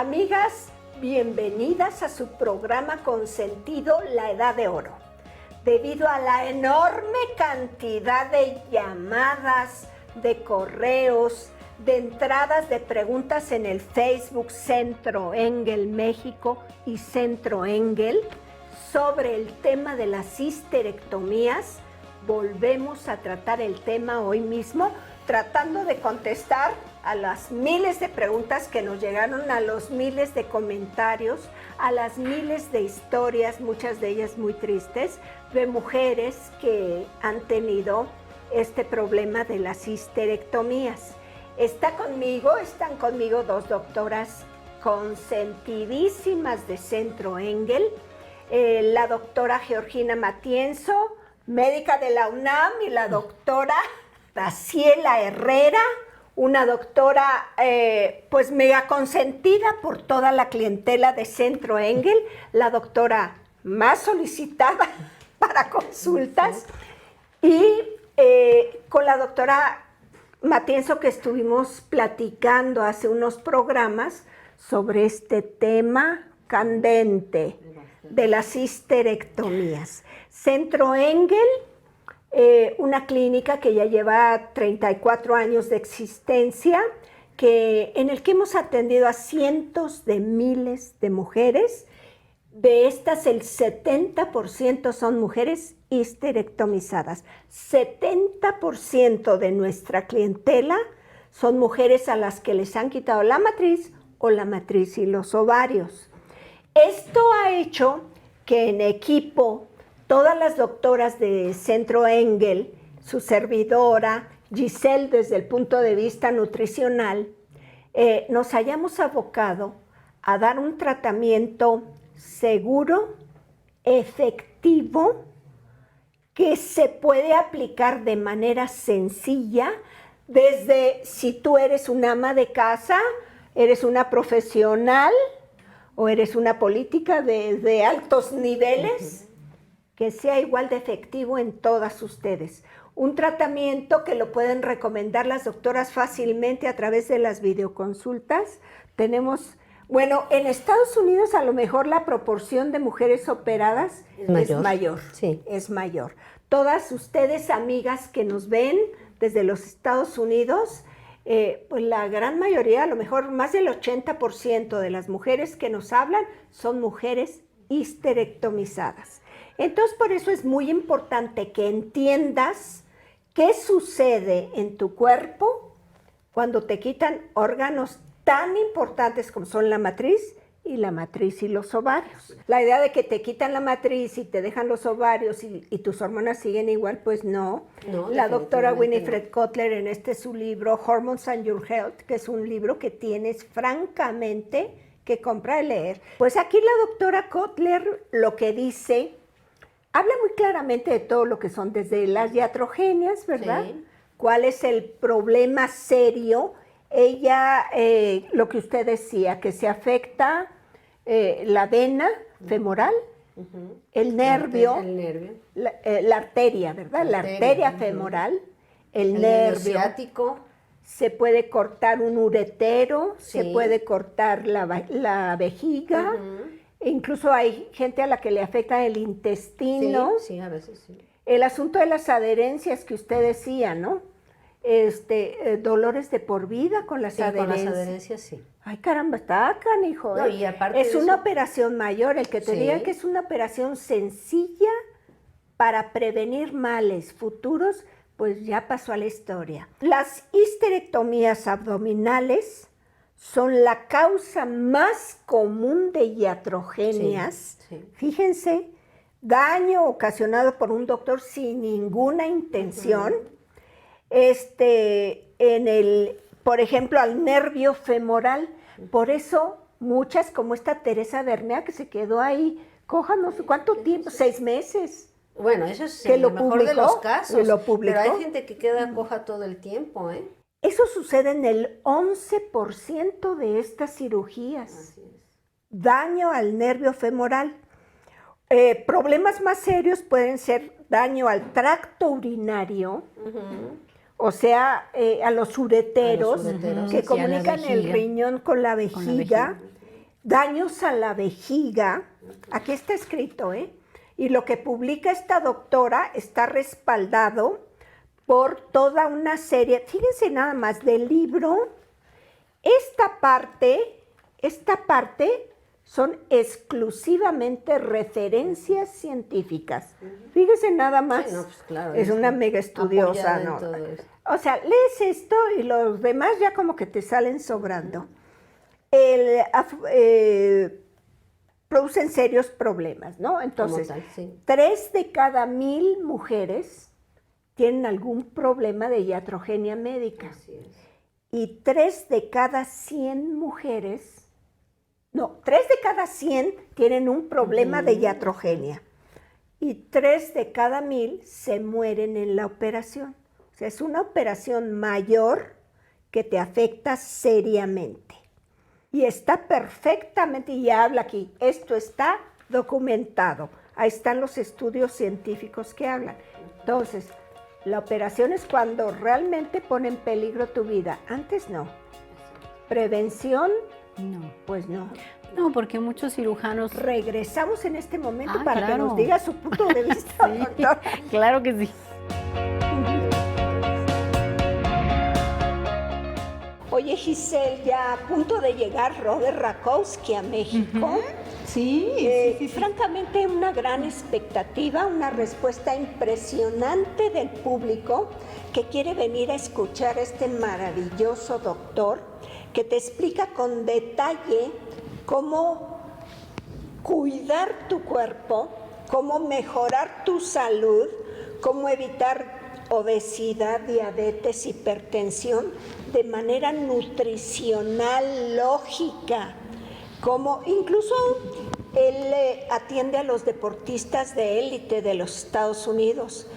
Amigas, bienvenidas a su programa consentido La Edad de Oro. Debido a la enorme cantidad de llamadas, de correos, de entradas de preguntas en el Facebook Centro Engel México y Centro Engel sobre el tema de las histerectomías, volvemos a tratar el tema hoy mismo, tratando de contestar a las miles de preguntas que nos llegaron, a los miles de comentarios, a las miles de historias, muchas de ellas muy tristes, de mujeres que han tenido este problema de las histerectomías. Están conmigo dos doctoras consentidísimas de Centro Engel, la doctora Georgina Matienzo, médica de la UNAM, y la doctora Daciela Herrera, una doctora pues mega consentida por toda la clientela de Centro Engel, la doctora más solicitada para consultas, y con la doctora Matienzo, que estuvimos platicando hace unos programas sobre este tema candente de las histerectomías. Centro Engel, una clínica que ya lleva 34 años de existencia, en el que hemos atendido a cientos de miles de mujeres. De estas, el 70% son mujeres histerectomizadas. 70% de nuestra clientela son mujeres a las que les han quitado la matriz o la matriz y los ovarios. Esto ha hecho que en equipo todas las doctoras de Centro Engel, su servidora, Giselle, desde el punto de vista nutricional, nos hayamos abocado a dar un tratamiento seguro, efectivo, que se puede aplicar de manera sencilla, desde si tú eres una ama de casa, eres una profesional o eres una política de altos niveles, que sea igual de efectivo en todas ustedes. Un tratamiento que lo pueden recomendar las doctoras fácilmente a través de las videoconsultas. Tenemos, bueno, en Estados Unidos a lo mejor la proporción de mujeres operadas es mayor. Sí. Es mayor. Todas ustedes, amigas que nos ven desde los Estados Unidos, pues la gran mayoría, a lo mejor más del 80% de las mujeres que nos hablan son mujeres histerectomizadas. Entonces, por eso es muy importante que entiendas qué sucede en tu cuerpo cuando te quitan órganos tan importantes como son la matriz y los ovarios. La idea de que te quitan la matriz y te dejan los ovarios y tus hormonas siguen igual, pues no. La doctora Winifred Kotler, en su libro Hormones and Your Health, que es un libro que tienes francamente que comprar y leer. Pues aquí la doctora Kotler lo que dice, habla muy claramente de todo lo que son desde las iatrogenias, ¿verdad? Sí. ¿Cuál es el problema serio? Ella, lo que usted decía, que se afecta la vena femoral, el nervio, la arteria, ¿verdad? La arteria femoral, el nervio ciático. Se puede cortar un uretero, sí. Se puede cortar la vejiga, incluso hay gente a la que le afecta el intestino. Sí, a veces sí. El asunto de las adherencias que usted decía, ¿no? Dolores de por vida con las adherencias. Con las adherencias, sí. Ay, caramba, está canijo. No, y aparte es una operación mayor. El que te diga que es una operación sencilla para prevenir males futuros, pues ya pasó a la historia. Las histerectomías abdominales son la causa más común de iatrogenias. Sí. Fíjense, daño ocasionado por un doctor sin ninguna intención. Por ejemplo, al nervio femoral. Por eso muchas, como esta Teresa Bermea, que se quedó ahí coja no sé cuánto tiempo, 6 meses. Bueno, eso es el mejor de los casos, pero hay gente que queda coja todo el tiempo, ¿eh? Eso sucede en el 11% de estas cirugías. Así es. Daño al nervio femoral. Problemas más serios pueden ser daño al tracto urinario, o sea, a los ureteros, que comunican el riñón con la vejiga, daños a la vejiga. Aquí está escrito, ¿eh? Y lo que publica esta doctora está respaldado por toda una serie, fíjense nada más, del libro. Esta parte son exclusivamente referencias científicas. Fíjense nada más. Sí, no, pues claro, es una mega estudiosa, ¿no? O sea, lees esto y los demás ya como que te salen sobrando. Producen serios problemas, ¿no? Entonces, tal, sí. 3 de cada 1000 mujeres tienen algún problema de iatrogenia médica. Así es. Y 3 de cada 100 mujeres, no, 3 de cada 100 tienen un problema de iatrogenia. Y 3 de cada 1000 se mueren en la operación. O sea, es una operación mayor que te afecta seriamente. Y está perfectamente, y habla aquí, esto está documentado. Ahí están los estudios científicos que hablan. Entonces, la operación es cuando realmente pone en peligro tu vida. Antes no. Prevención, no. Pues no. No, porque muchos cirujanos... Regresamos en este momento para claro. que nos diga su punto de vista, sí, doctor. Claro que sí. Oye, Giselle, ya a punto de llegar Robert Rakowski a México. Sí. Francamente, una gran expectativa, una respuesta impresionante del público que quiere venir a escuchar a este maravilloso doctor que te explica con detalle cómo cuidar tu cuerpo, cómo mejorar tu salud, cómo evitar obesidad, diabetes, hipertensión de manera nutricional, lógica, como incluso él atiende a los deportistas de élite de los Estados Unidos.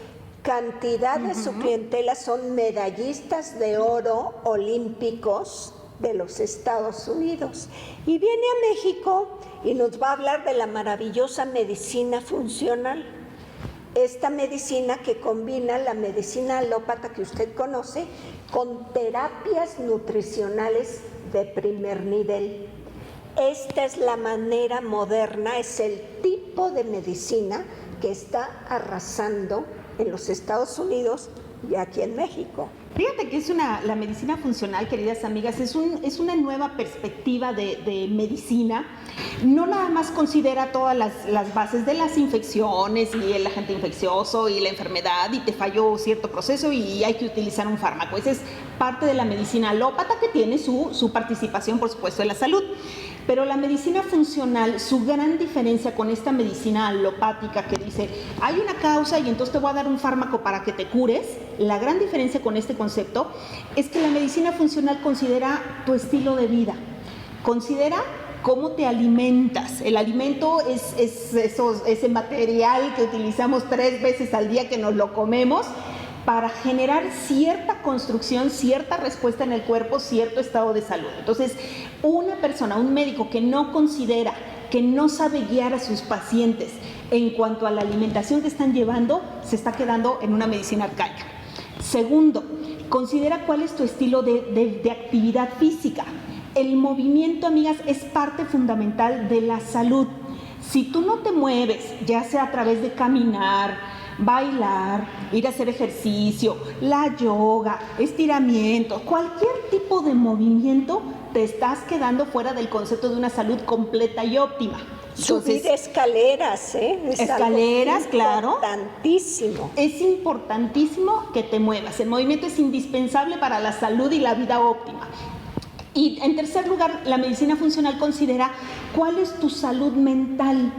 Cantidad de su clientela son medallistas de oro olímpicos de los Estados Unidos. Y viene a México y nos va a hablar de la maravillosa medicina funcional. Esta medicina que combina la medicina alópata que usted conoce con terapias nutricionales de primer nivel. Esta es la manera moderna, es el tipo de medicina que está arrasando en los Estados Unidos y aquí en México. Fíjate que la medicina funcional, queridas amigas, es una nueva perspectiva de medicina. No nada más considera todas las bases de las infecciones y el agente infeccioso y la enfermedad y te falló cierto proceso y hay que utilizar un fármaco. Esa es parte de la medicina alópata que tiene su participación, por supuesto, en la salud. Pero la medicina funcional, su gran diferencia con esta medicina alopática que dice, hay una causa y entonces te voy a dar un fármaco para que te cures, la gran diferencia con este concepto es que la medicina funcional considera tu estilo de vida, considera cómo te alimentas. El alimento es ese material que utilizamos 3 veces al día que nos lo comemos para generar cierta construcción, cierta respuesta en el cuerpo, cierto estado de salud. Entonces, una persona, un médico que no considera, que no sabe guiar a sus pacientes en cuanto a la alimentación que están llevando, se está quedando en una medicina arcaica. Segundo, considera cuál es tu estilo de actividad física. El movimiento, amigas, es parte fundamental de la salud. Si tú no te mueves, ya sea a través de caminar, bailar, ir a hacer ejercicio, la yoga, estiramiento, cualquier tipo de movimiento, te estás quedando fuera del concepto de una salud completa y óptima. Entonces, subir escaleras, escaleras, claro. Importantísimo. Es importantísimo que te muevas. El movimiento es indispensable para la salud y la vida óptima. Y en tercer lugar, la medicina funcional considera cuál es tu salud mental,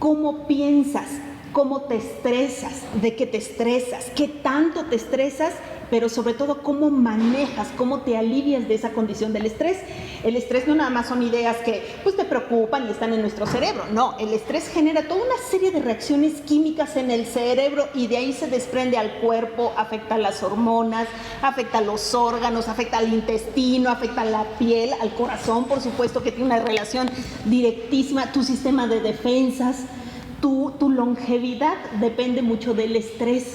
cómo piensas, cómo te estresas, de qué te estresas, qué tanto te estresas, pero sobre todo cómo manejas, cómo te alivias de esa condición del estrés. El estrés no nada más son ideas que pues te preocupan y están en nuestro cerebro, no, el estrés genera toda una serie de reacciones químicas en el cerebro y de ahí se desprende al cuerpo, afecta a las hormonas, afecta a los órganos, afecta al intestino, afecta a la piel, al corazón, por supuesto que tiene una relación directísima, tu sistema de defensas. Tu longevidad depende mucho del estrés.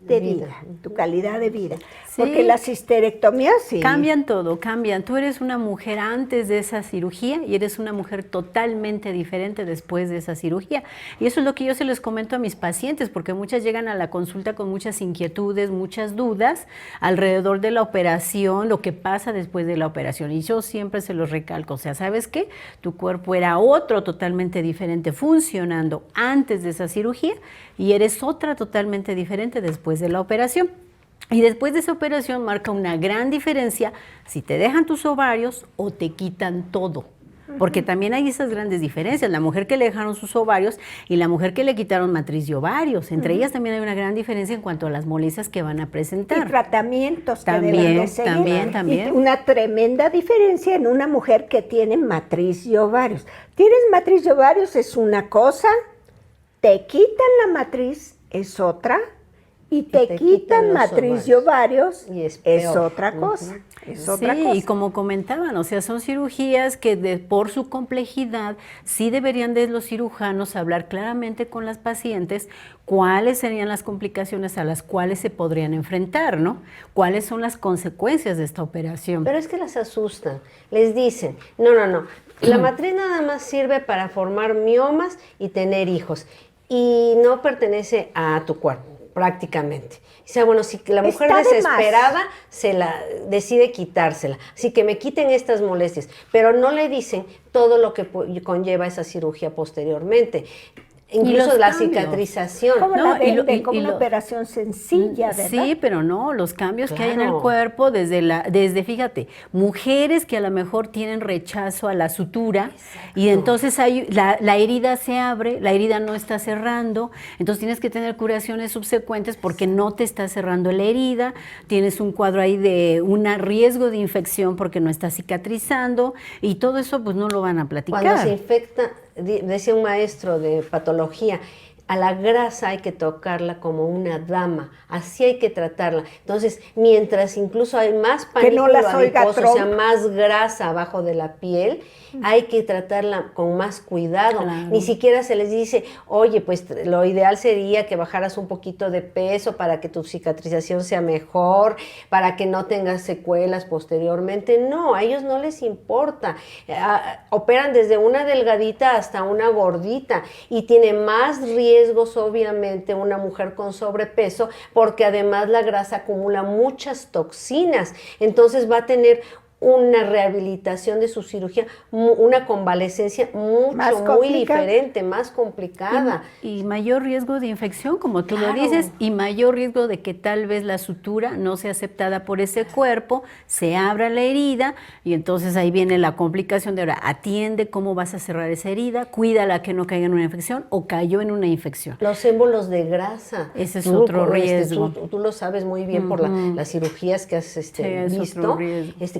de vida, tu calidad de vida. Sí. Porque las histerectomías sí. Cambian todo, cambian. Tú eres una mujer antes de esa cirugía y eres una mujer totalmente diferente después de esa cirugía. Y eso es lo que yo se les comento a mis pacientes, porque muchas llegan a la consulta con muchas inquietudes, muchas dudas alrededor de la operación, lo que pasa después de la operación. Y yo siempre se los recalco, o sea, ¿sabes qué? Tu cuerpo era otro totalmente diferente funcionando antes de esa cirugía y eres otra totalmente diferente después de la operación. Y después de esa operación marca una gran diferencia si te dejan tus ovarios o te quitan todo. Porque también hay esas grandes diferencias, la mujer que le dejaron sus ovarios y la mujer que le quitaron matriz y ovarios. Entre ellas también hay una gran diferencia en cuanto a las molestias que van a presentar. Y tratamientos también, que deben de seguir. También. Y una tremenda diferencia en una mujer que tiene matriz y ovarios. Tienes matriz y ovarios es una cosa, te quitan la matriz es otra, y te quitan matriz y ovarios es otra cosa. Es otra cosa. Y como comentaban, o sea, son cirugías que por su complejidad sí deberían de los cirujanos hablar claramente con las pacientes cuáles serían las complicaciones a las cuales se podrían enfrentar, ¿no? ¿Cuáles son las consecuencias de esta operación? Pero es que las asustan, les dicen, no, la matriz nada más sirve para formar miomas y tener hijos y no pertenece a tu cuerpo. Prácticamente. O sea, bueno, si la mujer desesperada se la decide quitársela, así que me quiten estas molestias, pero no le dicen todo lo que conlleva esa cirugía posteriormente. Incluso la cicatrización. Como la venden, como una operación sencilla, ¿verdad? Sí, pero no, los cambios que hay en el cuerpo, desde, fíjate, mujeres que a lo mejor tienen rechazo a la sutura, y entonces la herida se abre, la herida no está cerrando, entonces tienes que tener curaciones subsecuentes porque no te está cerrando la herida, tienes un cuadro ahí de un riesgo de infección porque no está cicatrizando, y todo eso pues no lo van a platicar. Cuando se infecta, decía un maestro de patología, a la grasa hay que tocarla como una dama, así hay que tratarla. Entonces, mientras incluso hay más panículo adiposo, o sea, más grasa abajo de la piel, hay que tratarla con más cuidado. Claro. Ni siquiera se les dice, oye, pues lo ideal sería que bajaras un poquito de peso para que tu cicatrización sea mejor, para que no tengas secuelas posteriormente. No, a ellos no les importa. Operan desde una delgadita hasta una gordita y tiene más riesgos, obviamente, una mujer con sobrepeso, porque además la grasa acumula muchas toxinas. Entonces va a tener una rehabilitación de su cirugía, una convalecencia muy diferente, más complicada. Y mayor riesgo de infección, como tú lo dices, y mayor riesgo de que tal vez la sutura no sea aceptada por ese cuerpo, se abra la herida, y entonces ahí viene la complicación de ahora, atiende cómo vas a cerrar esa herida, cuídala que no caiga en una infección o cayó en una infección. Los émbolos de grasa. Ese es otro riesgo. Tú lo sabes muy bien por las cirugías que has visto.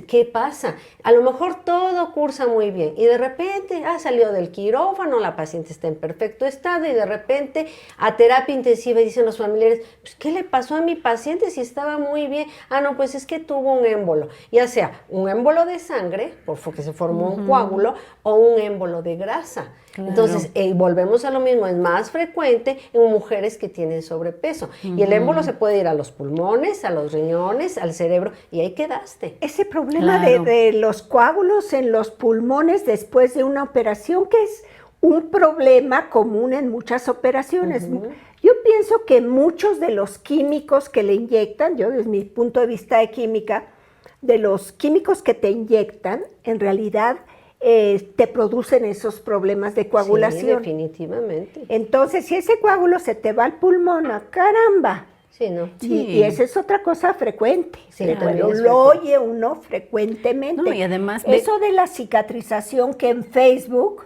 ¿Qué pasa? A lo mejor todo cursa muy bien y de repente salió del quirófano, la paciente está en perfecto estado y de repente a terapia intensiva y dicen los familiares, pues, ¿qué le pasó a mi paciente si estaba muy bien? No, pues es que tuvo un émbolo, ya sea un émbolo de sangre, porque se formó un coágulo, o un émbolo de grasa. Claro. Entonces, volvemos a lo mismo, es más frecuente en mujeres que tienen sobrepeso. Y el émbolo se puede ir a los pulmones, a los riñones, al cerebro, y ahí quedaste. Ese problema de los coágulos en los pulmones después de una operación, que es un problema común en muchas operaciones. Yo pienso que muchos de los químicos que le inyectan, yo desde mi punto de vista de química, de los químicos que te inyectan, en realidad te producen esos problemas de coagulación. Sí, definitivamente. Entonces, si ese coágulo se te va al pulmón, ¡caramba! Sí, ¿no? Y esa es otra cosa frecuente. Sí, lo oye uno frecuentemente. No, y además eso de la cicatrización, que en Facebook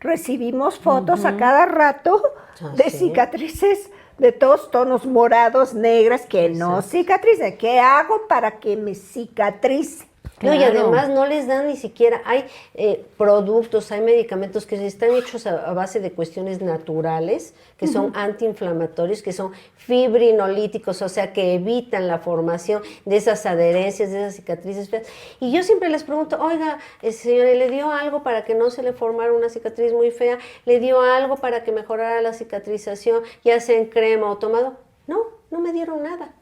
recibimos fotos a cada rato de cicatrices de todos tonos, morados, negras, que no cicatricen. ¿Qué hago para que me cicatrice? Claro. No, y además no les dan ni siquiera, hay productos, hay medicamentos que están hechos a base de cuestiones naturales, que son antiinflamatorios, que son fibrinolíticos, o sea, que evitan la formación de esas adherencias, de esas cicatrices feas. Y yo siempre les pregunto, oiga, señora, ¿le dio algo para que no se le formara una cicatriz muy fea? ¿Le dio algo para que mejorara la cicatrización, ya sea en crema o tomado? No, no me dieron nada.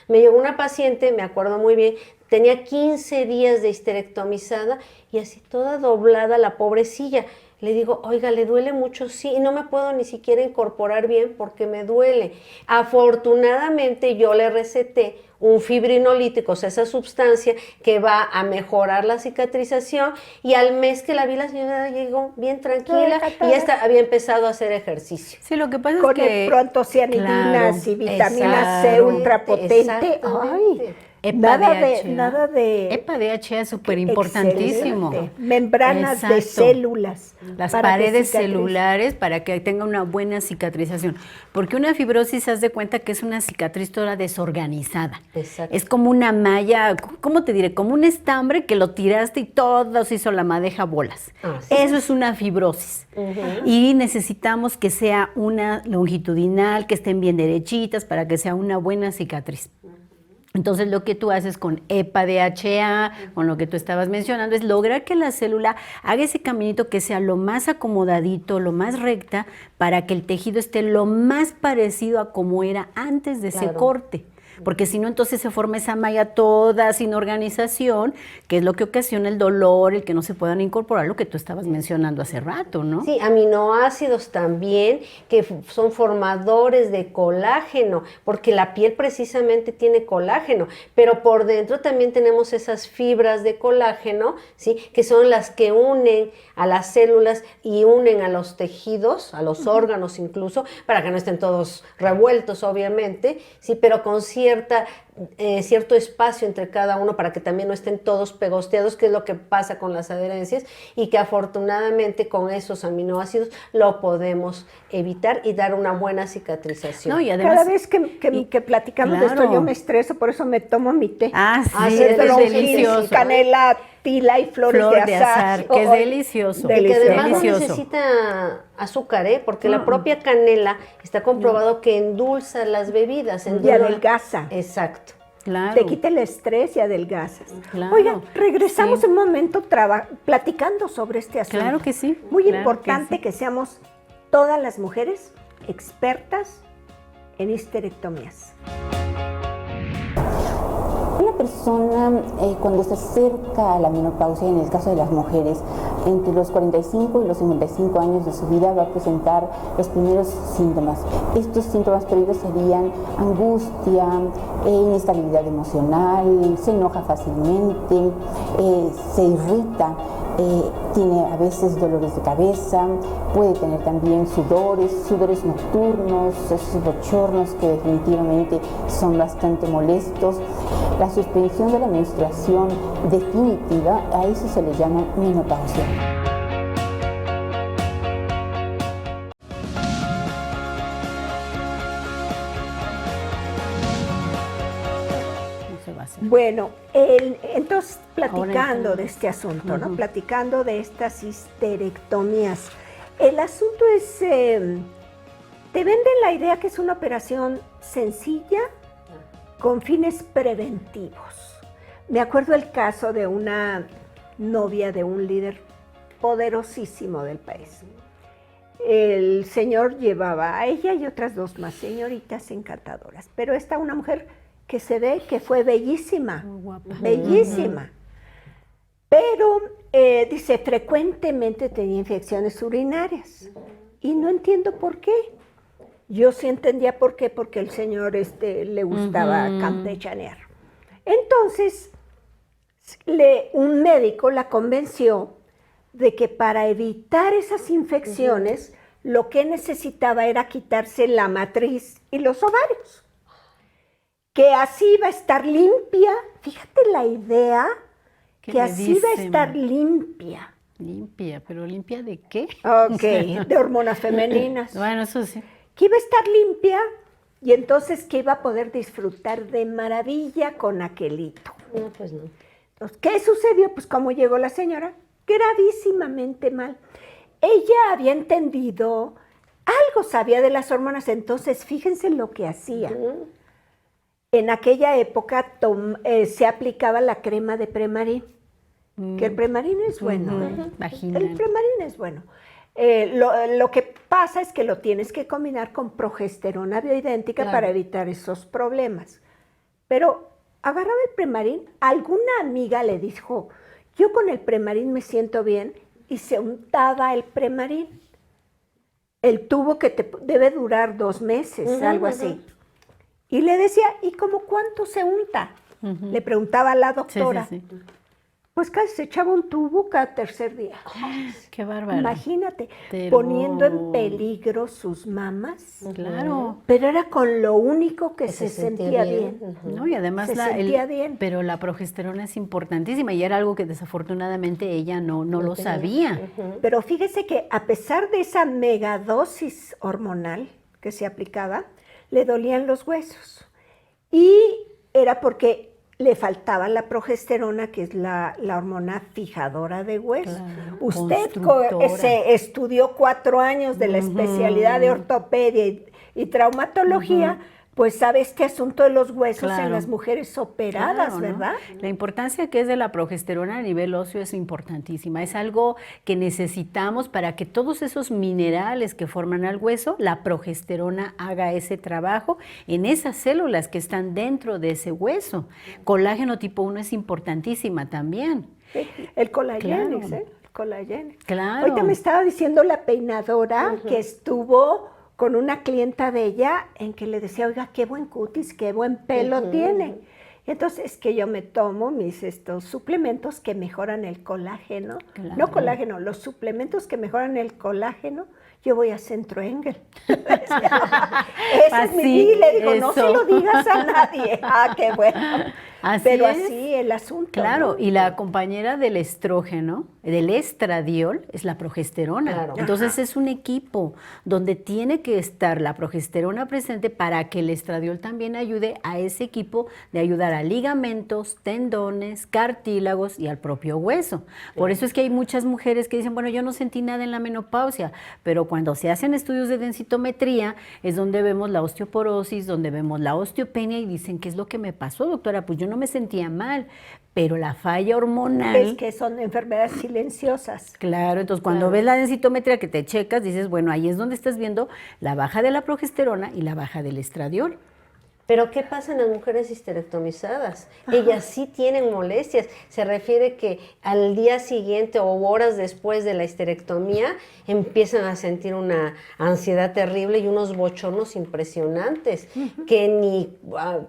Me llegó una paciente, me acuerdo muy bien, tenía 15 días de histerectomizada y así toda doblada la pobrecilla. Le digo, oiga, ¿le duele mucho? Sí, y no me puedo ni siquiera incorporar bien porque me duele. Afortunadamente yo le receté un fibrinolítico, o sea, esa sustancia que va a mejorar la cicatrización, y al mes que la vi, la señora llegó bien tranquila y ya había empezado a hacer ejercicio. Sí, lo que pasa con es que... el proantocianidinas y vitamina C ultrapotente. Ay, nada de EPA-DHA es súper importantísimo. Membranas de células. Las paredes celulares para que tenga una buena cicatrización. Porque una fibrosis, haz de cuenta que es una cicatriz toda desorganizada. Exacto. Es como una malla, ¿cómo te diré? Como un estambre que lo tiraste y todo se hizo la madeja bolas. Eso es una fibrosis. Y necesitamos que sea una longitudinal, que estén bien derechitas para que sea una buena cicatriz. Entonces, lo que tú haces con EPA-DHA, con lo que tú estabas mencionando, es lograr que la célula haga ese caminito que sea lo más acomodadito, lo más recta, para que el tejido esté lo más parecido a como era antes de ese corte. Porque si no, entonces se forma esa malla toda sin organización, que es lo que ocasiona el dolor, el que no se puedan incorporar, lo que tú estabas mencionando hace rato, ¿no? Sí, aminoácidos también, que son formadores de colágeno, porque la piel precisamente tiene colágeno, pero por dentro también tenemos esas fibras de colágeno, ¿sí? Que son las que unen a las células y unen a los tejidos, a los órganos incluso, para que no estén todos revueltos, obviamente, sí, pero con cierto espacio entre cada uno para que también no estén todos pegosteados, que es lo que pasa con las adherencias, y que afortunadamente con esos aminoácidos lo podemos evitar y dar una buena cicatrización. No, y además, cada vez que platicamos de esto yo me estreso, por eso me tomo mi té. Sí, es delicioso. Canela, tila y flores de azahar. Que es delicioso. Y que además no necesita azúcar, porque la propia canela está comprobado que endulza las bebidas. Y adelgaza. Exacto. Claro. Te quita el estrés y adelgazas. Claro. Oigan, regresamos un momento platicando sobre este asunto. Claro que sí. Muy importante que seamos todas las mujeres expertas en histerectomías. Una persona cuando se acerca a la menopausia, en el caso de las mujeres, entre los 45 y los 55 años de su vida va a presentar los primeros síntomas. Estos síntomas previos serían angustia, inestabilidad emocional, se enoja fácilmente, se irrita, tiene a veces dolores de cabeza, puede tener también sudores nocturnos, esos bochornos que definitivamente son bastante molestos. La suspensión de la menstruación definitiva, a eso se le llama menopausia. Bueno, entonces platicando de este asunto, ¿no? Platicando de estas histerectomías, el asunto es, te venden la idea que es una operación sencilla con fines preventivos. Me acuerdo el caso de una novia de un líder poderosísimo del país. El señor llevaba a ella y otras dos más señoritas encantadoras, pero esta una mujer que se ve que fue bellísima, bellísima. Pero, dice, frecuentemente tenía infecciones urinarias. Y no entiendo por qué. Yo sí entendía por qué, porque el señor le gustaba campechanear. Entonces, un médico la convenció de que para evitar esas infecciones, lo que necesitaba era quitarse la matriz y los ovarios. Que así iba a estar limpia. Fíjate la idea, que así iba a estar limpia. Limpia, pero ¿limpia de qué? Ok, de hormonas femeninas. Bueno, eso sí. Que iba a estar limpia y entonces que iba a poder disfrutar de maravilla con aquelito. No, pues no. Entonces, ¿qué sucedió? Pues cómo llegó la señora, gravísimamente mal. Ella había entendido, algo sabía de las hormonas, entonces fíjense lo que hacía. En aquella época se aplicaba la crema de Premarin, que el Premarin es bueno. Vaginal. El Premarin es bueno. Lo que pasa es que lo tienes que combinar con progesterona bioidéntica para evitar esos problemas. Pero agarraba el Premarin, alguna amiga le dijo, yo con el Premarin me siento bien, y se untaba el Premarin. El tubo que te debe durar 2 meses, algo así. Y le decía, ¿y cómo cuánto se unta? Le preguntaba a la doctora. Sí. Pues casi se echaba un tubo cada 3er día. Qué bárbaro. Imagínate, poniendo en peligro sus mamas. Claro. Pero era con lo único que se sentía bien. No, y además bien. Pero la progesterona es importantísima y era algo que desafortunadamente ella no lo sabía. Pero fíjese que a pesar de esa megadosis hormonal que se aplicaba, le dolían los huesos. Y era porque le faltaba la progesterona, que es la hormona fijadora de hueso. Claro, Usted se estudió 4 años de la especialidad de ortopedia y traumatología, pues sabe este asunto de los huesos en las mujeres operadas, ¿verdad? ¿No? La importancia que es de la progesterona a nivel óseo es importantísima. Es algo que necesitamos para que todos esos minerales que forman al hueso, la progesterona haga ese trabajo en esas células que están dentro de ese hueso. Colágeno tipo 1 es importantísima también. Sí, el Collagenix, el Collagenix. Claro. Ahorita me estaba diciendo la peinadora que estuvo con una clienta de ella en que le decía, oiga, qué buen cutis, qué buen pelo tiene. Y entonces es que yo me tomo estos suplementos que mejoran el colágeno. Claro. No colágeno, los suplementos que mejoran el colágeno, yo voy a Centro Engel. Ese es mi dile, digo, no se lo digas a nadie. Ah, qué bueno. Pero así el asunto. Claro, ¿no? y la compañera del estrógeno, del estradiol, es la progesterona. Claro. Entonces es un equipo donde tiene que estar la progesterona presente para que el estradiol también ayude a ese equipo de ayudar a ligamentos, tendones, cartílagos y al propio hueso. Por eso es que hay muchas mujeres que dicen, bueno, yo no sentí nada en la menopausia, pero cuando se hacen estudios de densitometría es donde vemos la osteoporosis, donde vemos la osteopenia y dicen, ¿qué es lo que me pasó, doctora? Pues yo no me sentía mal, pero la falla hormonal... Es que son enfermedades silenciosas. Claro, entonces cuando ves la densitometría que te checas, dices, bueno, ahí es donde estás viendo la baja de la progesterona y la baja del estradiol. Pero ¿qué pasa en las mujeres histerectomizadas? Ellas sí tienen molestias. Se refiere que al día siguiente o horas después de la histerectomía empiezan a sentir una ansiedad terrible y unos bochornos impresionantes que ni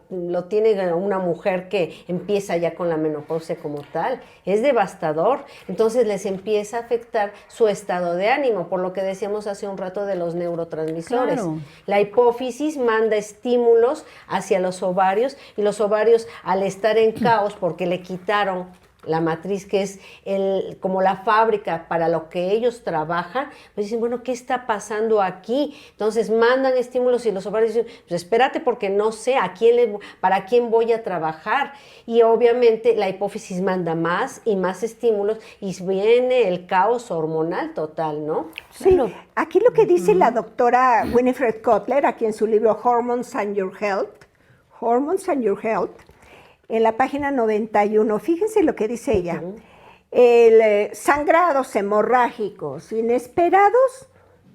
lo tiene una mujer que empieza ya con la menopausia como tal. Es devastador. Entonces les empieza a afectar su estado de ánimo, por lo que decíamos hace un rato de los neurotransmisores. Claro. La hipófisis manda estímulos hacia los ovarios y los ovarios, al estar en caos porque le quitaron la matriz, que es como la fábrica para lo que ellos trabajan, pues dicen, bueno, ¿qué está pasando aquí? Entonces mandan estímulos y los ovarios dicen, pues espérate porque no sé para quién voy a trabajar. Y obviamente la hipófisis manda más y más estímulos y viene el caos hormonal total, ¿no? Sí, aquí lo que dice la doctora Winifred Kotler, aquí en su libro Hormones and Your Health, en la página 91, fíjense lo que dice ella. Sangrados hemorrágicos inesperados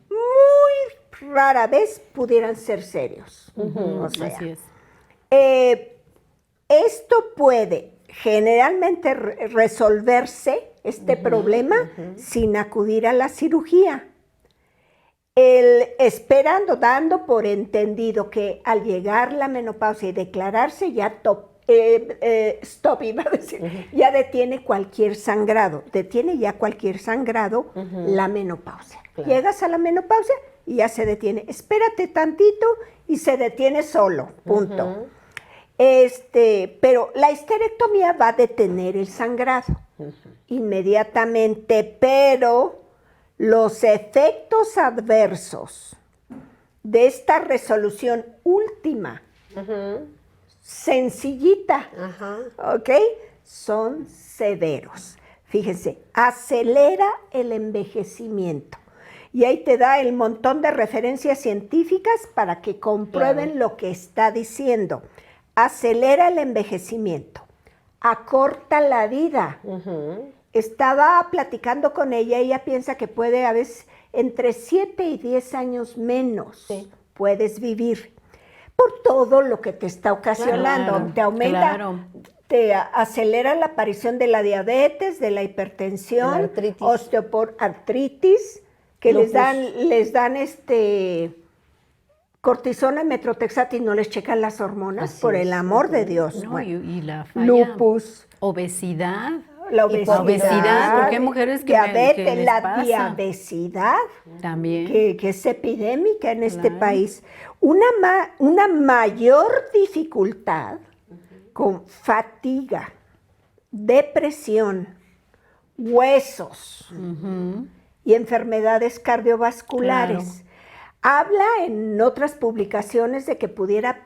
muy rara vez pudieran ser serios. O sea, así es. Esto puede generalmente resolverse, este problema, sin acudir a la cirugía. Dando por entendido que al llegar la menopausia y declararse ya ya detiene cualquier sangrado, la menopausia. Claro. Llegas a la menopausia y ya se detiene. Espérate tantito y se detiene solo, punto. Pero la histerectomía va a detener el sangrado inmediatamente, pero los efectos adversos de esta resolución última, sencillita, ¿ok? Son severos. Fíjense, acelera el envejecimiento. Y ahí te da el montón de referencias científicas para que comprueben lo que está diciendo. Acelera el envejecimiento, acorta la vida estaba platicando con ella piensa que puede a veces entre 7 y 10 años menos puedes vivir por todo lo que te está ocasionando. Te aumenta, te acelera la aparición de la diabetes, de la hipertensión, osteoartritis, que les dan cortisona, metrotexate y no les checan las hormonas, por el amor de Dios. No, bueno, y la falla, lupus, obesidad. la obesidad, porque hay mujeres que diabetes, que les la pasa. diabesidad, También. que es epidémica en este país. Una mayor dificultad con fatiga, depresión, huesos y enfermedades cardiovasculares. Habla en otras publicaciones de que pudiera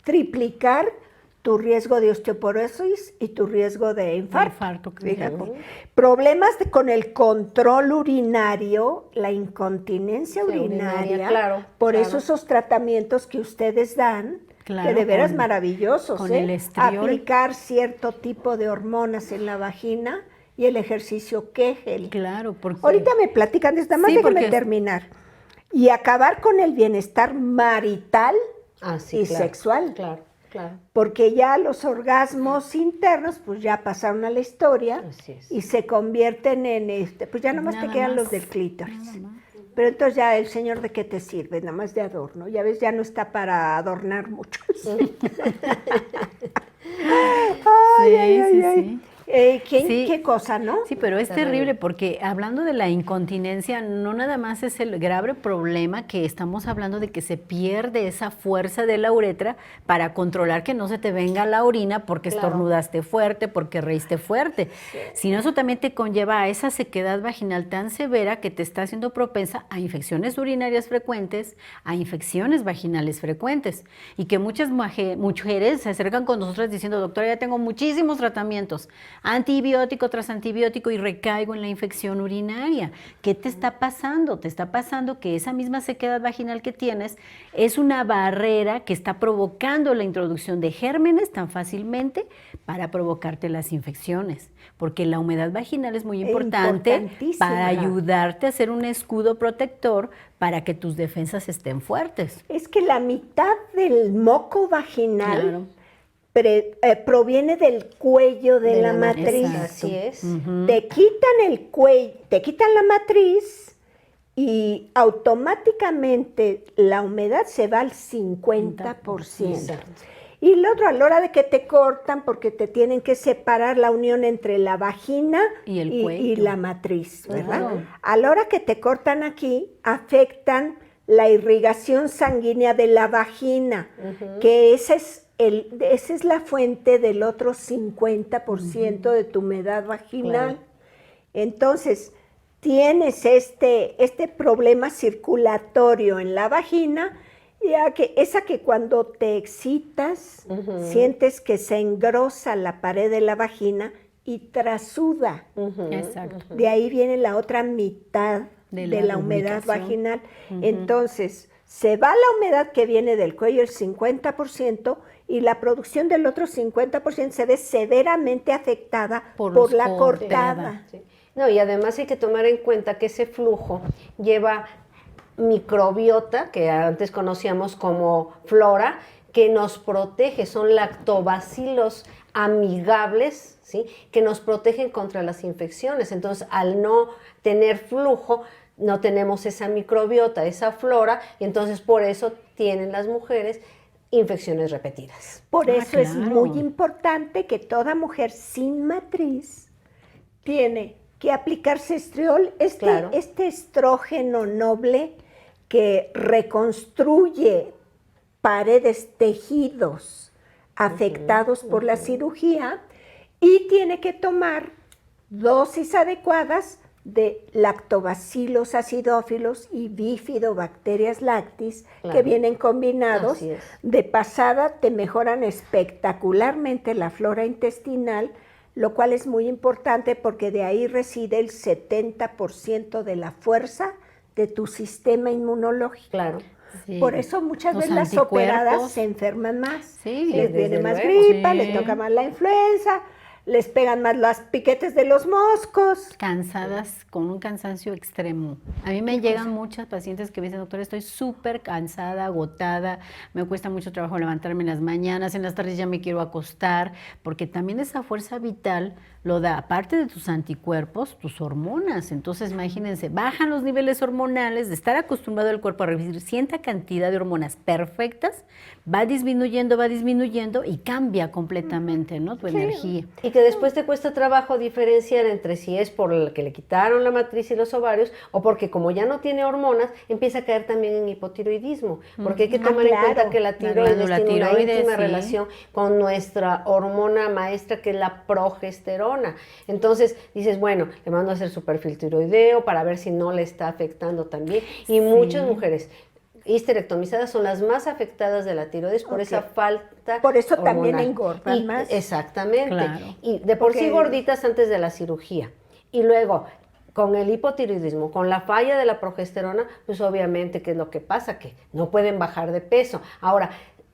triplicar tu riesgo de osteoporosis y tu riesgo de infarto. Fíjate. Problemas con el control urinario, la incontinencia urinaria. Por eso esos tratamientos que ustedes dan, que de veras maravillosos, con el estriol. Aplicar cierto tipo de hormonas en la vagina y el ejercicio Kegel. Claro, porque... Ahorita me platican, nada más déjame terminar. Y acabar con el bienestar marital y sexual. Claro. Porque ya los orgasmos internos, pues ya pasaron a la historia y se convierten en pues ya nomás te quedan los del clítoris. Pero entonces ya el señor, ¿de qué te sirve? Nada más de adorno. Ya ves, ya no está para adornar mucho. Sí. ¿Qué cosa, no? Sí, pero es terrible porque hablando de la incontinencia, no nada más es el grave problema que estamos hablando de que se pierde esa fuerza de la uretra para controlar que no se te venga la orina porque estornudaste fuerte, porque reíste fuerte. Sino eso también te conlleva a esa sequedad vaginal tan severa que te está haciendo propensa a infecciones urinarias frecuentes, a infecciones vaginales frecuentes. Y que muchas mujeres se acercan con nosotras diciendo, doctora, ya tengo muchísimos tratamientos, antibiótico tras antibiótico y recaigo en la infección urinaria. ¿Qué te está pasando? Te está pasando que esa misma sequedad vaginal que tienes es una barrera que está provocando la introducción de gérmenes tan fácilmente para provocarte las infecciones. Porque la humedad vaginal es muy importante para ayudarte a hacer un escudo protector para que tus defensas estén fuertes. Es que la mitad del moco vaginal proviene del cuello de la matriz. Así es. Te quitan el cuello, te quitan la matriz y automáticamente la humedad se va al 50%. Exacto. Y lo otro, a la hora de que te cortan, porque te tienen que separar la unión entre la vagina y la matriz, ¿verdad? A la hora que te cortan aquí, afectan la irrigación sanguínea de la vagina, que esa es la fuente del otro 50% de tu humedad vaginal. Entonces, tienes este problema circulatorio en la vagina, ya que cuando te excitas, sientes que se engrosa la pared de la vagina y trasuda. Exacto. De ahí viene la otra mitad de la humedad vaginal. Entonces, se va la humedad que viene del cuello, el 50%, y la producción del otro 50% se ve severamente afectada por la cortada. Sí. No, y además hay que tomar en cuenta que ese flujo lleva microbiota, que antes conocíamos como flora, que nos protege, son lactobacilos amigables, ¿sí?, que nos protegen contra las infecciones. Entonces, al no tener flujo, no tenemos esa microbiota, esa flora, y entonces por eso tienen las mujeres infecciones repetidas. Por eso es muy importante que toda mujer sin matriz tiene que aplicarse estriol, este estrógeno noble que reconstruye paredes, tejidos afectados por la cirugía, y tiene que tomar dosis adecuadas de lactobacilos acidófilos y bifidobacterias lactis, que vienen combinados. De pasada te mejoran espectacularmente la flora intestinal, lo cual es muy importante porque de ahí reside el 70% de la fuerza de tu sistema inmunológico. Claro. Sí. Por eso muchas veces las operadas se enferman más. Les viene más gripa, les toca más la influenza, les pegan más las piquetes de los moscos. Cansadas, con un cansancio extremo. A mí me llegan muchas pacientes que me dicen, doctora, estoy súper cansada, agotada, me cuesta mucho trabajo levantarme en las mañanas, en las tardes ya me quiero acostar, porque también esa fuerza vital lo da, aparte de tus anticuerpos, tus hormonas. Entonces, imagínense, bajan los niveles hormonales, de estar acostumbrado el cuerpo a recibir cierta cantidad de hormonas perfectas, va disminuyendo y cambia completamente, ¿no? Tu energía. Y que después te cuesta trabajo diferenciar entre si es por el que le quitaron la matriz y los ovarios o porque como ya no tiene hormonas, empieza a caer también en hipotiroidismo. Porque hay que tomar en cuenta que la tiroides tiene una íntima relación con nuestra hormona maestra, que es la progesterona. Entonces dices, bueno, le mando a hacer su perfil tiroideo para ver si no le está afectando también. Y muchas mujeres histerectomizadas son las más afectadas de la tiroides por esa falta por eso hormonal. También engordan más. Exactamente. Claro. Y de por sí gorditas antes de la cirugía. Y luego, con el hipotiroidismo, con la falla de la progesterona, pues obviamente, ¿qué es lo que pasa? Que no pueden bajar de peso. Ahora,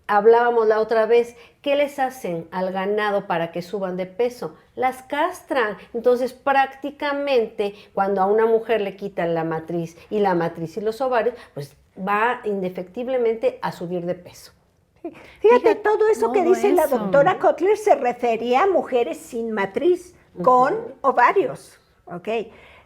hablábamos la otra vez, ¿qué les hacen al ganado para que suban de peso? Las castran. Entonces, prácticamente, cuando a una mujer le quitan la matriz y los ovarios, pues va indefectiblemente a subir de peso. Fíjate, todo eso que dice la doctora Kotler se refería a mujeres sin matriz, con ovarios, ¿ok?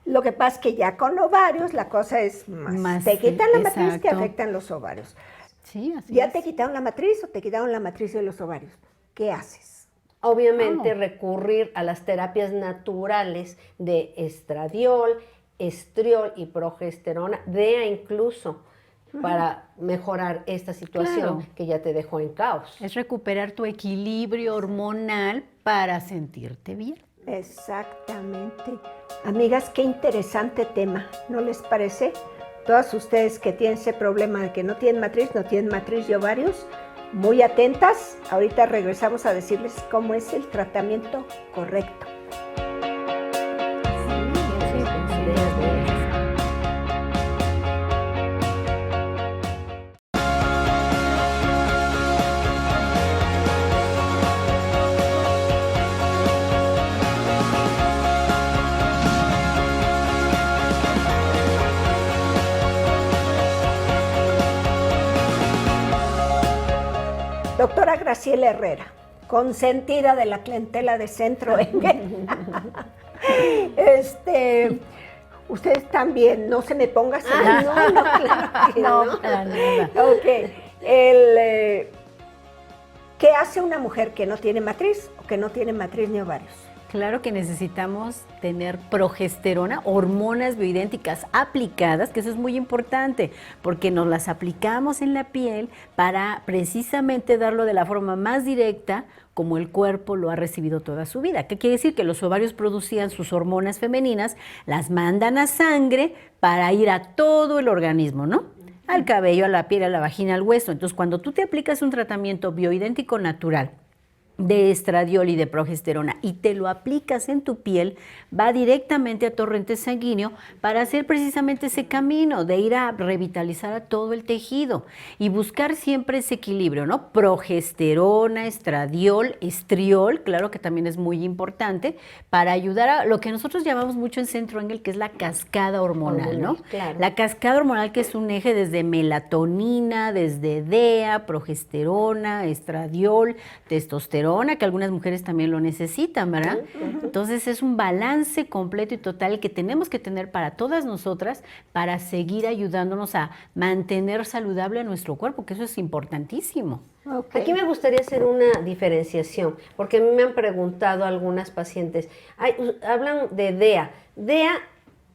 Lo que pasa es que ya con ovarios la cosa es más te quitan la matriz, te afectan los ovarios. Sí, así ¿Ya es. te quitaron la matriz o te quitaron la matriz de los ovarios? ¿Qué haces? Obviamente recurrir a las terapias naturales de estradiol, estriol y progesterona, DEA incluso, para mejorar esta situación que ya te dejó en caos. Es recuperar tu equilibrio hormonal para sentirte bien. Exactamente. Amigas, qué interesante tema, ¿no les parece? Todas ustedes que tienen ese problema de que no tienen matriz y ovarios, muy atentas. Ahorita regresamos a decirles cómo es el tratamiento correcto. Doctora Graciela Herrera, consentida de la clientela de Centro Engel. Ustedes también, no se me ponga así. No, para nada. Ok. ¿Qué hace una mujer que no tiene matriz o que no tiene matriz ni ovarios? Claro que necesitamos tener progesterona, hormonas bioidénticas aplicadas, que eso es muy importante, porque nos las aplicamos en la piel para precisamente darlo de la forma más directa como el cuerpo lo ha recibido toda su vida. ¿Qué quiere decir? Que los ovarios producían sus hormonas femeninas, las mandan a sangre para ir a todo el organismo, ¿no? Al cabello, a la piel, a la vagina, al hueso. Entonces, cuando tú te aplicas un tratamiento bioidéntico natural, de estradiol y de progesterona y te lo aplicas en tu piel, va directamente a torrente sanguíneo para hacer precisamente ese camino de ir a revitalizar a todo el tejido y buscar siempre ese equilibrio, ¿no? Progesterona, estradiol, estriol, claro que también es muy importante para ayudar a lo que nosotros llamamos mucho en Centro Engel, que es la cascada hormonal, ¿no? Claro. La cascada hormonal, que es un eje desde melatonina, desde DEA, progesterona, estradiol, testosterona, que algunas mujeres también lo necesitan, ¿verdad? Entonces es un balance completo y total que tenemos que tener para todas nosotras para seguir ayudándonos a mantener saludable a nuestro cuerpo, que eso es importantísimo. Okay. Aquí me gustaría hacer una diferenciación, porque a mí me han preguntado algunas pacientes, hablan de DEA. DEA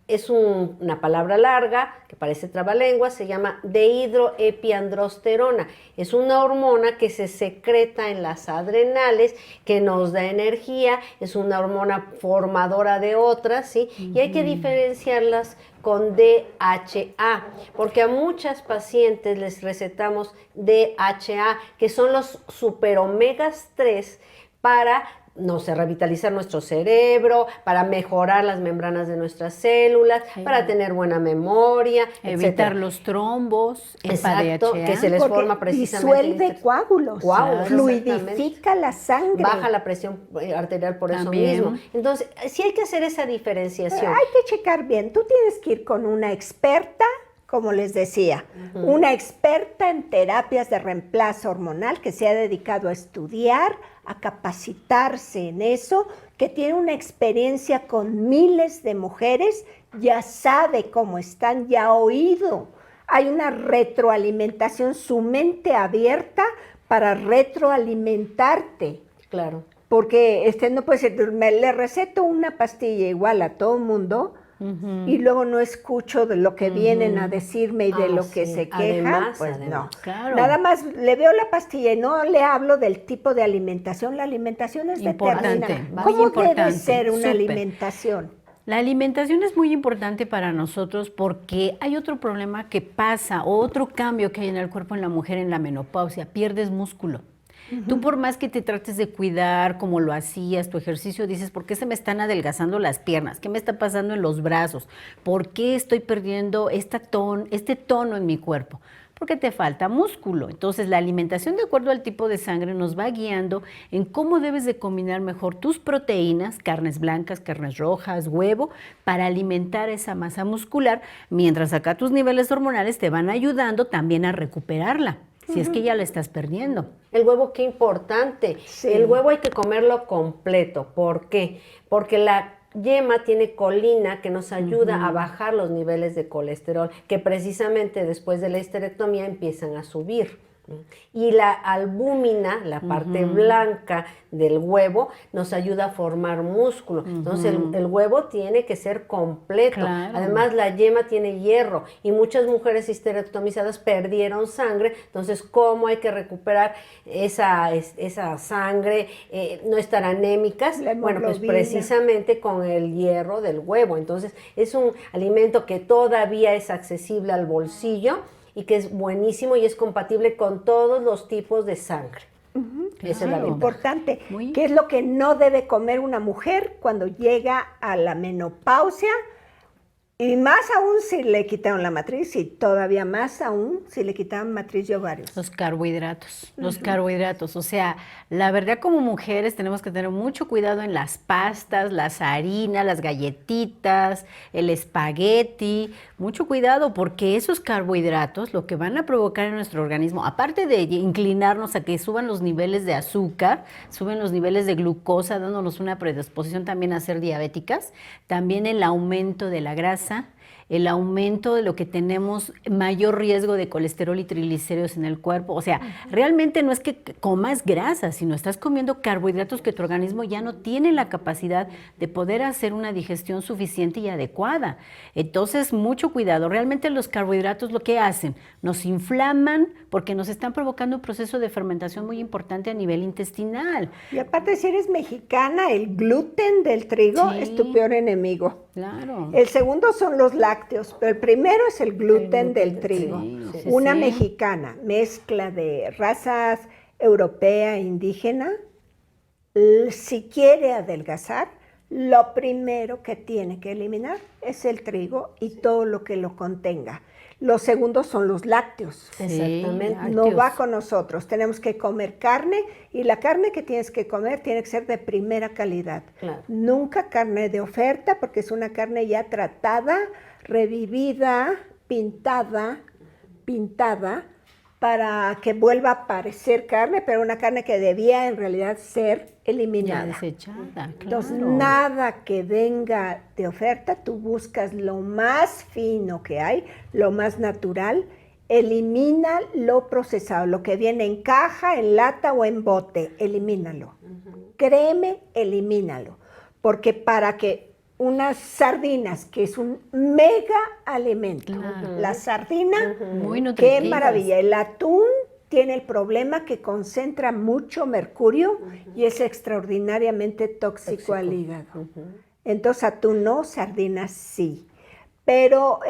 es una palabra larga que parece trabalengua, se llama dehidroepiandrosterona. Es una hormona que se secreta en las adrenales, que nos da energía, es una hormona formadora de otras, ¿sí? Y hay que diferenciarlas con DHA, porque a muchas pacientes les recetamos DHA, que son los super omegas 3 para no sé, revitalizar nuestro cerebro, para mejorar las membranas de nuestras células, para tener buena memoria, evitar etcétera. los trombos, Exacto, que se les Porque forma precisamente. disuelve coágulos, fluidifica la sangre. Baja la presión arterial por También. eso mismo. Entonces, sí hay que hacer esa diferenciación. Hay que checar bien. Tú tienes que ir con una experta, como les decía, una experta en terapias de reemplazo hormonal que se ha dedicado a estudiar, a capacitarse en eso, que tiene una experiencia con miles de mujeres, ya sabe cómo están, ya ha oído. Hay una retroalimentación, su mente abierta para retroalimentarte. Claro. Porque no puede ser, le receto una pastilla igual a todo el mundo y luego no escucho de lo que vienen a decirme y de lo que sí. se quejan. Además, pues además. no. Claro. Nada más le veo la pastilla y no le hablo del tipo de alimentación. La alimentación es Importante, determinante. muy ¿Cómo importante, debe ser una súper. alimentación? La alimentación es muy importante para nosotros porque hay otro problema que pasa, o otro cambio que hay en el cuerpo en la mujer en la menopausia, pierdes músculo. Tú por más que te trates de cuidar como lo hacías, tu ejercicio, dices, ¿por qué se me están adelgazando las piernas? ¿Qué me está pasando en los brazos? ¿Por qué estoy perdiendo este tono en mi cuerpo? Porque te falta músculo. Entonces, la alimentación de acuerdo al tipo de sangre nos va guiando en cómo debes de combinar mejor tus proteínas, carnes blancas, carnes rojas, huevo, para alimentar esa masa muscular, mientras acá tus niveles hormonales te van ayudando también a recuperarla, si es que ya la estás perdiendo. El huevo, qué importante. Sí. El huevo hay que comerlo completo. ¿Por qué? Porque la yema tiene colina que nos ayuda a bajar los niveles de colesterol, que precisamente después de la histerectomía empiezan a subir. Y la albúmina, la parte blanca del huevo, nos ayuda a formar músculo. Entonces el huevo tiene que ser completo. Claro. Además la yema tiene hierro y muchas mujeres histerectomizadas perdieron sangre. Entonces, ¿cómo hay que recuperar esa sangre? No estar anémicas. La Bueno, pues hemoglobina. precisamente con el hierro del huevo. Entonces, es un alimento que todavía es accesible al bolsillo y que es buenísimo y es compatible con todos los tipos de sangre. Esa es la Claro. ventaja. Importante. Muy- ¿Qué es lo que no debe comer una mujer cuando llega a la menopausia? Y más aún si le quitaron la matriz y todavía más aún si le quitaron matriz y ovarios. Los carbohidratos. O sea, la verdad como mujeres tenemos que tener mucho cuidado en las pastas, las harinas, las galletitas, el espagueti. Mucho cuidado porque esos carbohidratos lo que van a provocar en nuestro organismo, aparte de inclinarnos a que suban los niveles de azúcar, suben los niveles de glucosa, dándonos una predisposición también a ser diabéticas, también el aumento de la grasa, el aumento de lo que tenemos, mayor riesgo de colesterol y triglicéridos en el cuerpo. O sea, realmente no es que comas grasa, sino estás comiendo carbohidratos que tu organismo ya no tiene la capacidad de poder hacer una digestión suficiente y adecuada. Entonces, mucho cuidado. Realmente los carbohidratos lo que hacen, nos inflaman porque nos están provocando un proceso de fermentación muy importante a nivel intestinal. Y aparte, si eres mexicana, el gluten del trigo Sí. es tu peor enemigo. Claro. El segundo son los lácteos, pero el primero es el gluten del trigo. sí, sí, Una sí. mexicana, mezcla de razas europea e indígena, si quiere adelgazar, lo primero que tiene que eliminar es el trigo y todo lo que lo contenga. Los segundos son los lácteos. Exactamente. No lácteos. va con nosotros. Tenemos que comer carne y la carne que tienes que comer tiene que ser de primera calidad. Claro. Nunca carne de oferta porque es una carne ya tratada, revivida, pintada para que vuelva a parecer carne, pero una carne que debía en realidad ser Ya eliminada. desechada, Entonces, claro. nada que venga de oferta, tú buscas lo más fino que hay, lo más natural, elimina lo procesado, lo que viene en caja, en lata o en bote, elimínalo. Créeme, elimínalo. Porque para que unas sardinas, que es un mega alimento, la sardina, Muy qué nutritivas. maravilla. El atún tiene el problema que concentra mucho mercurio y es extraordinariamente tóxico al hígado. Entonces atún no, sardinas sí. Pero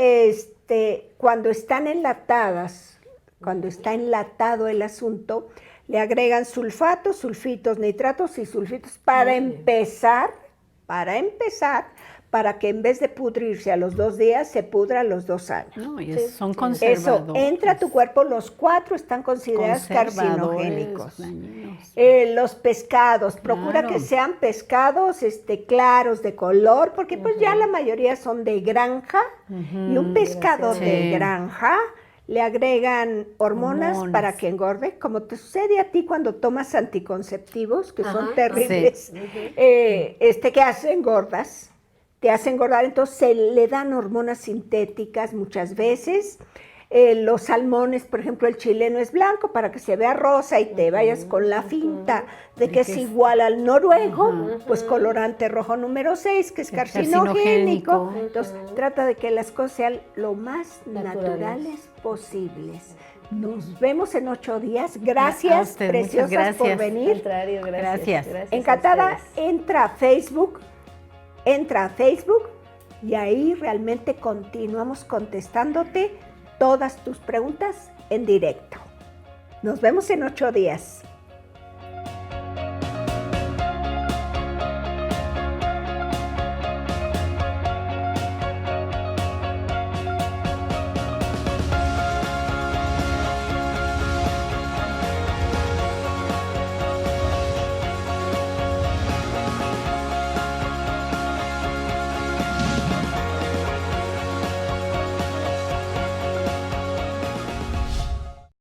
cuando están enlatadas, cuando está enlatado el asunto, Le agregan sulfatos, sulfitos, nitratos y sulfitos para empezar, para que en vez de pudrirse a los 2 días, se pudra a los 2 años. No, y son conservadores. Eso entra a tu cuerpo, los 4 están considerados carcinogénicos. Los pescados, procura que sean pescados claros de color, porque pues ya la mayoría son de granja, y un pescado de granja le agregan hormonas para que engorde, como te sucede a ti cuando tomas anticonceptivos, que son terribles, que hacen gordas. Te hace engordar, entonces se le dan hormonas sintéticas muchas veces. Los salmones, por ejemplo, el chileno es blanco para que se vea rosa y te vayas con la finta de que es igual al noruego, pues colorante rojo número 6, que es carcinogénico. Entonces trata de que las cosas sean lo más naturales posibles. Nos vemos en 8 días. Gracias, preciosas, por venir. Gracias. Encantada, entra a Facebook y ahí realmente continuamos contestándote todas tus preguntas en directo. Nos vemos en 8 días.